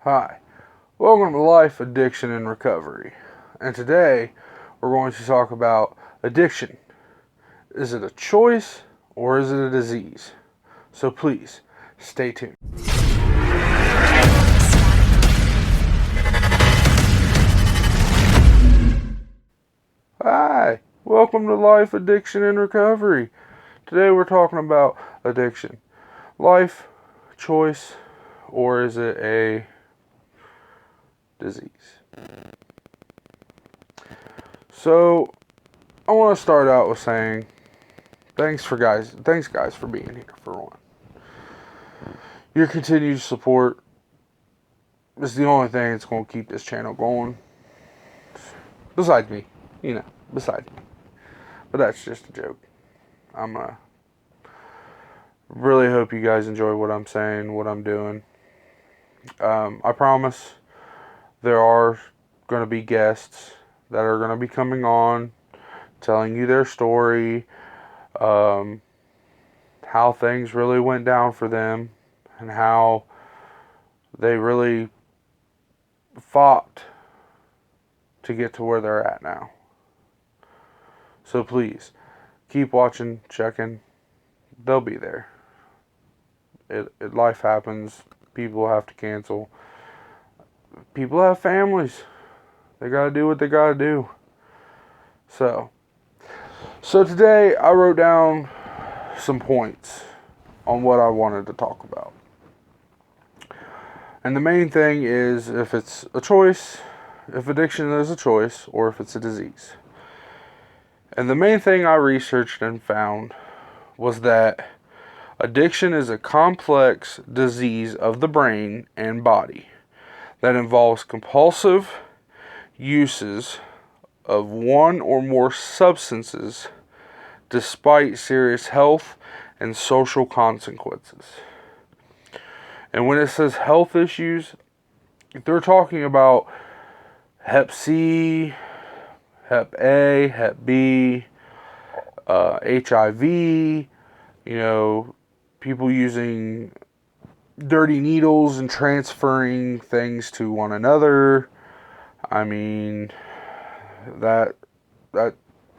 Hi, welcome to Life, Addiction, and Recovery. And today we're going to talk about addiction. Is it a choice or is it a disease? So please, stay tuned. Hi, welcome to Life, Addiction, and Recovery. Today we're talking about addiction. Life, choice, or is it a disease? So I want to start out with saying thanks guys for being here for one. Your continued support is the only thing that's going to keep this channel going. Besides me, besides me. But that's just a joke. I'm really hope you guys enjoy what I'm saying, what I'm doing. I promise there are going to be guests that are going to be coming on, telling you their story, how things really went down for them, and how they really fought to get to where they're at now. So please, keep watching, checking. They'll be there. Life happens. People have to cancel. People have families. They gotta do what they gotta do. So today I wrote down some points on what I wanted to talk about. And the main thing is if it's a choice, if addiction is a choice, or if it's a disease. And the main thing I researched and found was that addiction is a complex disease of the brain and body that involves compulsive uses of one or more substances despite serious health and social consequences. And when it says health issues, they're talking about Hep C, Hep A, Hep B, HIV, people using dirty needles and transferring things to one another. I mean, that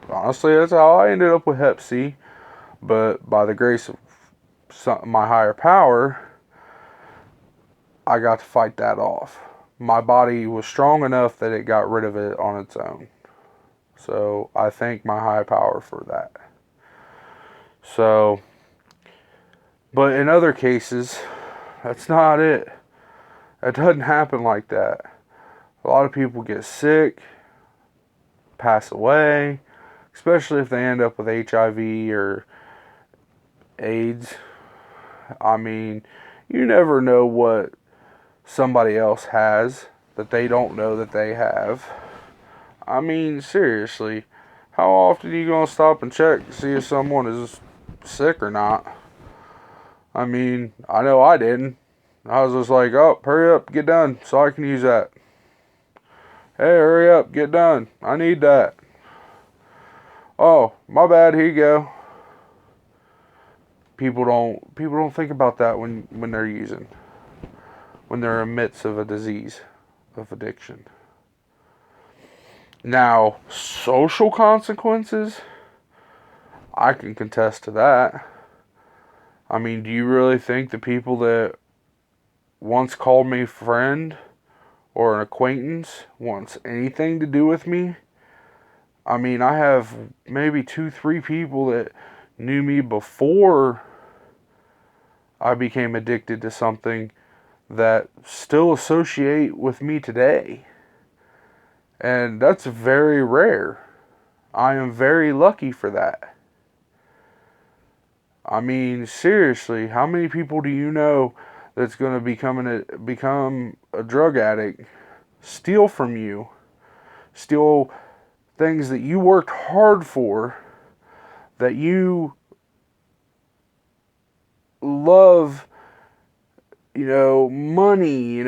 honestly, that's how I ended up with Hep C. But by the grace of my higher power, I got to fight that off. My body was strong enough that it got rid of it on its own. So I thank my high power for that. So, but in other cases, that's not it. It doesn't happen like that. A lot of people get sick, pass away, especially if they end up with HIV or AIDS. I mean, you never know what somebody else has that they don't know that they have. I mean, seriously, how often are you going to stop and check to see if someone is sick or not? I mean, I know I didn't. I was just like, oh, hurry up, get done so I can use that. Hey, hurry up, get done. I need that. Oh, my bad, here you go. People don't think about that when they're using. When they're in the midst of a disease of addiction. Now, social consequences, I can contest to that. I mean, do you really think the people that once called me friend or an acquaintance wants anything to do with me? I mean, I have maybe 2-3 people that knew me before I became addicted to something that still associate with me today. And that's very rare. I am very lucky for that. I mean, seriously, how many people do you know that's going to become a drug addict, steal from you, steal things that you worked hard for, that you love, money,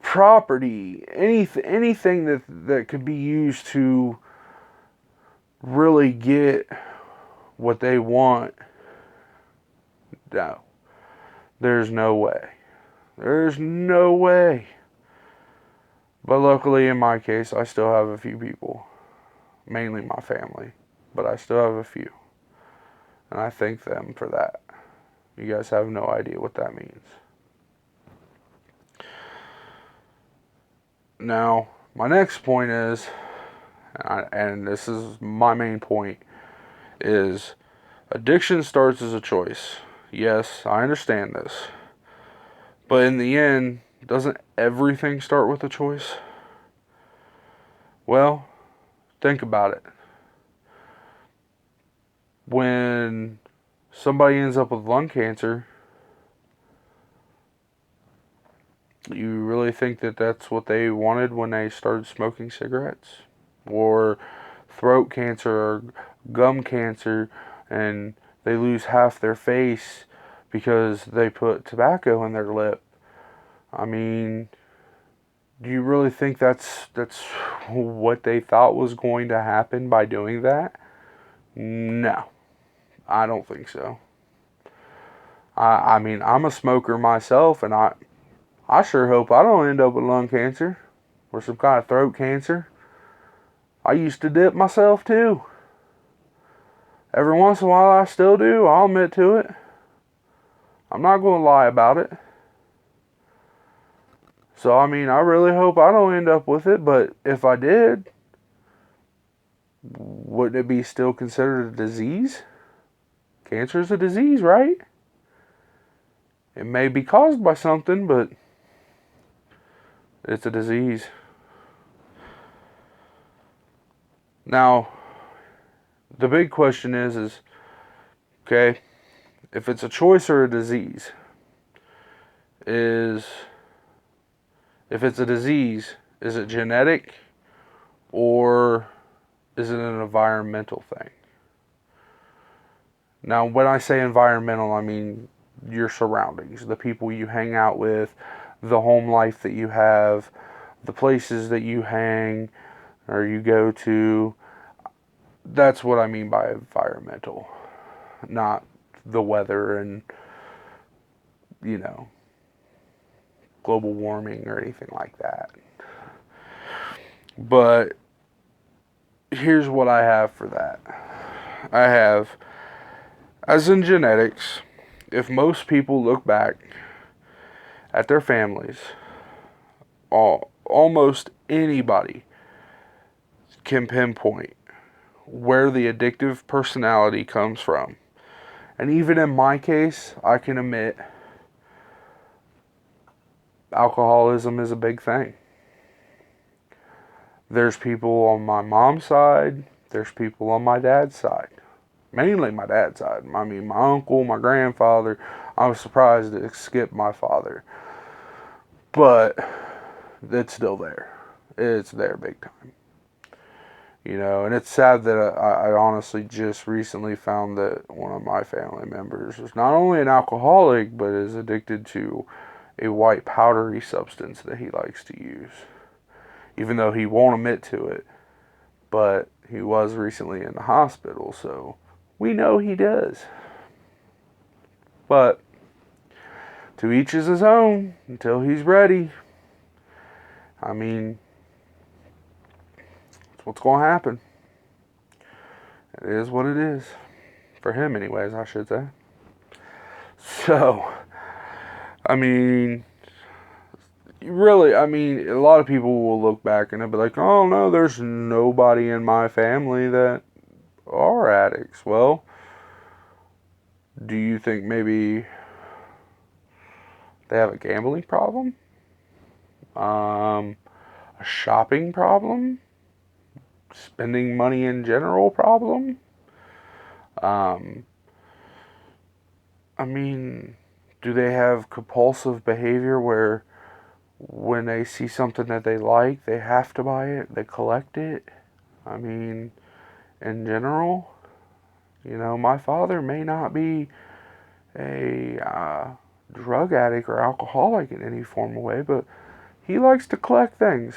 property, anything that could be used to really get what they want? No, there's no way. There's no way. But luckily, in my case, I still have a few people, mainly my family, but I still have a few. And I thank them for that. You guys have no idea what that means. Now, my next point is, and this is my main point, is addiction starts as a choice. Yes, I understand this. But in the end, doesn't everything start with a choice? Well, think about it. When somebody ends up with lung cancer, you really think that that's what they wanted when they started smoking cigarettes? Or throat cancer or gum cancer, and they lose half their face because they put tobacco in their lip? I mean, do you really think that's what they thought was going to happen by doing that? No, I don't think so. I mean, I'm a smoker myself, and I sure hope I don't end up with lung cancer or some kind of throat cancer. I used to dip myself too. Every once in a while I still do, I'll admit to it. I'm not going to lie about it. So, I mean, I really hope I don't end up with it, but if I did, wouldn't it be still considered a disease? Cancer is a disease, right? It may be caused by something, but it's a disease. Now, the big question is, okay, if it's a choice or a disease, if it's a disease, is it genetic or is it an environmental thing? Now, when I say environmental, I mean your surroundings, the people you hang out with, the home life that you have, the places that you hang or you go to. That's what I mean by environmental, not the weather and, global warming or anything like that. But here's what I have for that. I have, as in genetics, if most people look back at their families, almost anybody can pinpoint where the addictive personality comes from. And even in my case, I can admit alcoholism is a big thing. There's people on my mom's side, there's people on my dad's side. Mainly my dad's side. I mean, my uncle, my grandfather. I was surprised it skipped my father. But it's still there. It's there big time. And it's sad that I honestly just recently found that one of my family members is not only an alcoholic, but is addicted to a white powdery substance that he likes to use. Even though he won't admit to it. But he was recently in the hospital, so we know he does. But to each is his own until he's ready. I mean, that's what's going to happen. It is what it is. For him, anyways, I should say. So, I mean, really, a lot of people will look back and they'll be like, oh no, there's nobody in my family that are addicts. Well, do you think maybe they have a gambling problem? A shopping problem? Spending money in general problem? Do they have compulsive behavior where when they see something that they like, they have to buy it, they collect it? In general, my father may not be a drug addict or alcoholic in any formal way, but he likes to collect things.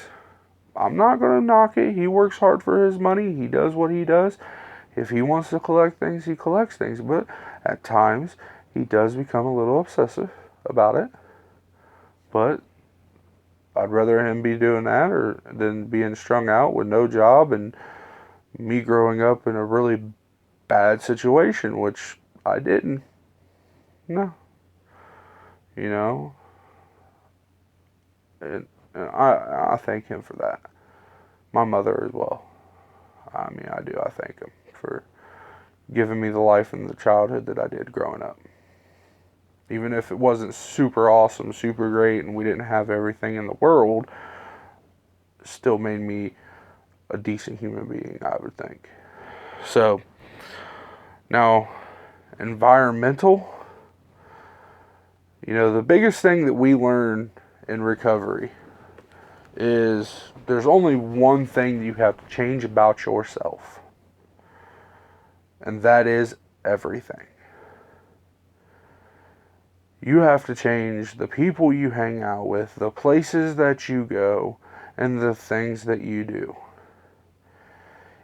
I'm not going to knock it. He works hard for his money. He does what he does. If he wants to collect things, he collects things. But at times, he does become a little obsessive about it. But I'd rather him be doing that or than being strung out with no job and me growing up in a really bad situation, which I didn't. No, you know, and I thank him for that. My mother as well. I mean, I do. I thank him for giving me the life and the childhood that I did growing up. Even if it wasn't super awesome, super great, and we didn't have everything in the world, it still made me a decent human being, I would think. So, now, environmental, the biggest thing that we learn in recovery is there's only one thing you have to change about yourself, and that is everything. You have to change the people you hang out with, the places that you go, and the things that you do.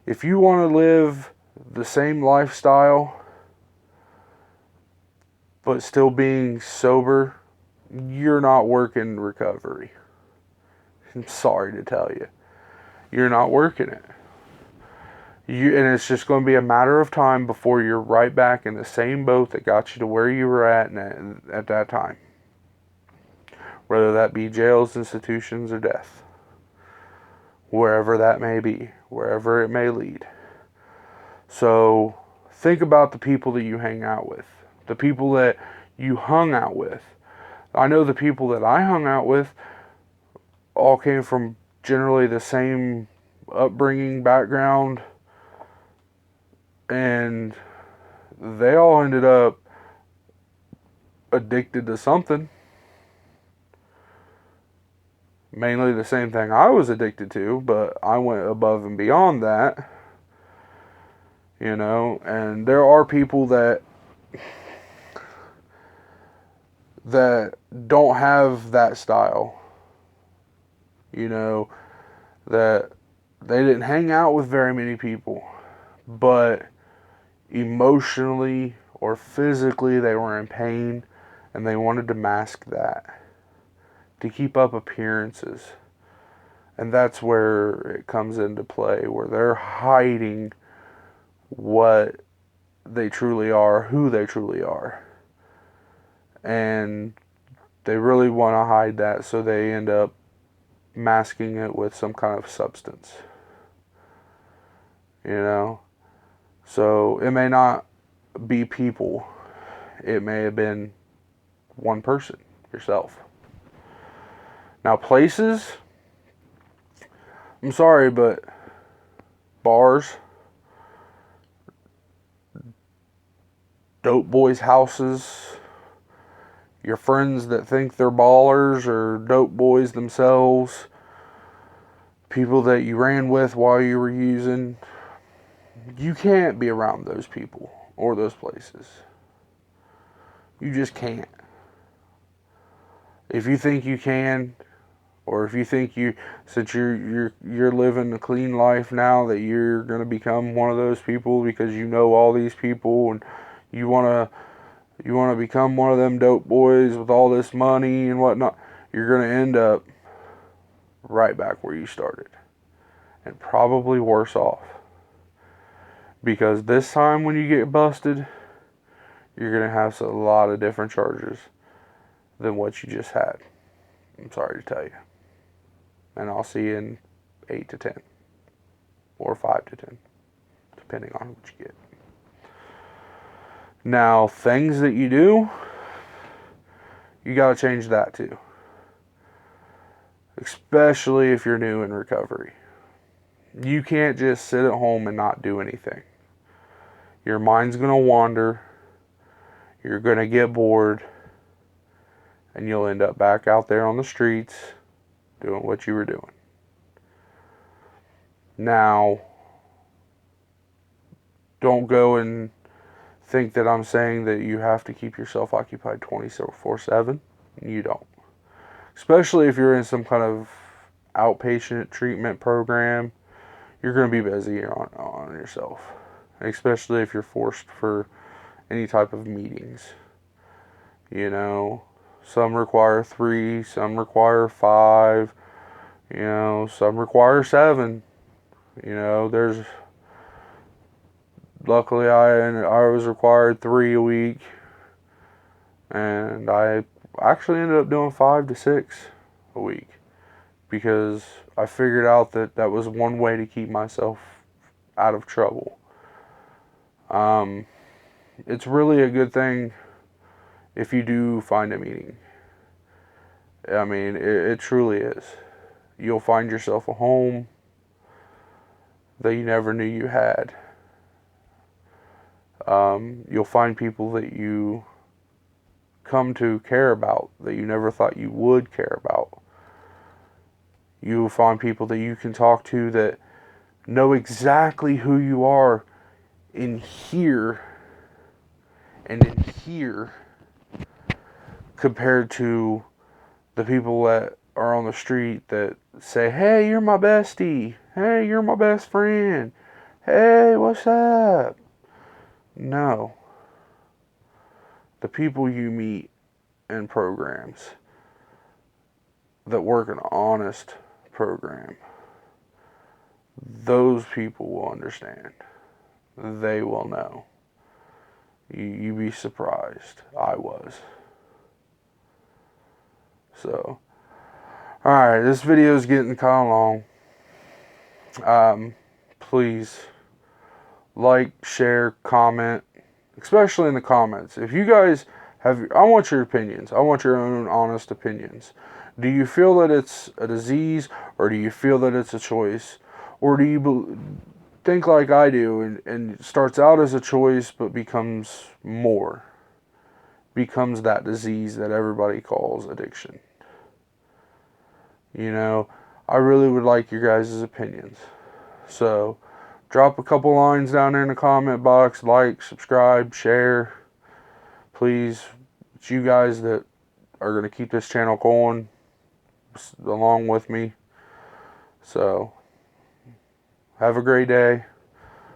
If you want to live the same lifestyle, but still being sober, you're not working recovery. I'm sorry to tell you. You're not working it. And it's just going to be a matter of time before you're right back in the same boat that got you to where you were at that time. Whether that be jails, institutions, or death. Wherever that may be. Wherever it may lead. So think about the people that you hang out with. The people that you hung out with. I know the people that I hung out with all came from generally the same upbringing, background, and they all ended up addicted to something. Mainly the same thing I was addicted to, but I went above and beyond that. And there are people that don't have that style. That they didn't hang out with very many people, but emotionally or physically they were in pain and they wanted to mask that to keep up appearances. And that's where it comes into play, where they're hiding what they truly are, who they truly are. And they really want to hide that, so they end up masking it with some kind of substance. So it may not be people. It may have been one person, yourself. Now, places, I'm sorry, but bars, dope boys' houses, your friends that think they're ballers or dope boys themselves, people that you ran with while you were using, you can't be around those people or those places. You just can't. If you think you can, or if you think since you're living a clean life now, that you're going to become one of those people because you know all these people and you want to become one of them dope boys with all this money and whatnot, you're going to end up right back where you started, and probably worse off. Because this time when you get busted, you're going to have a lot of different charges than what you just had. I'm sorry to tell you. And I'll see you in 8 to 10. Or 5 to 10. Depending on what you get. Now, things that you do, you got to change that too. Especially if you're new in recovery. You can't just sit at home and not do anything. Your mind's going to wander. You're going to get bored. And you'll end up back out there on the streets doing what you were doing. Now, don't go and think that I'm saying that you have to keep yourself occupied 24/7. You don't. Especially if you're in some kind of outpatient treatment program, you're going to be busy on yourself. Especially if you're forced for any type of meetings. Some require 3, some require 5, you know, some require 7. You know, luckily I was required 3 a week, and I actually ended up doing 5 to 6 a week because I figured out that was one way to keep myself out of trouble. It's really a good thing if you do find a meeting. I mean, it truly is. You'll find yourself a home that you never knew you had. You'll find people that you come to care about that you never thought you would care about. You'll find people that you can talk to that know exactly who you are in here and in here compared to the people that are on the street that say, hey, you're my bestie. Hey, you're my best friend. Hey, what's up? No. The people you meet in programs that work an honest program, those people will understand. They will know. You'd be surprised. I was. So, alright, this video is getting kind of long. Please like, share, comment, especially in the comments. If you guys I want your opinions. I want your own honest opinions. Do you feel that it's a disease, or do you feel that it's a choice? Or do you think like I do and it starts out as a choice but becomes more? Becomes that disease that everybody calls addiction. You know, I really would like your guys' opinions. So, drop a couple lines down there in the comment box. Like, subscribe, share. Please, it's you guys that are going to keep this channel going along with me. So, have a great day.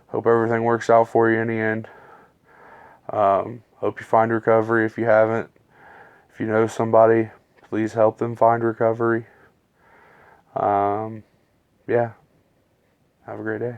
Hope everything works out for you in the end. Hope you find recovery if you haven't. If you know somebody, please help them find recovery. Yeah. Have a great day.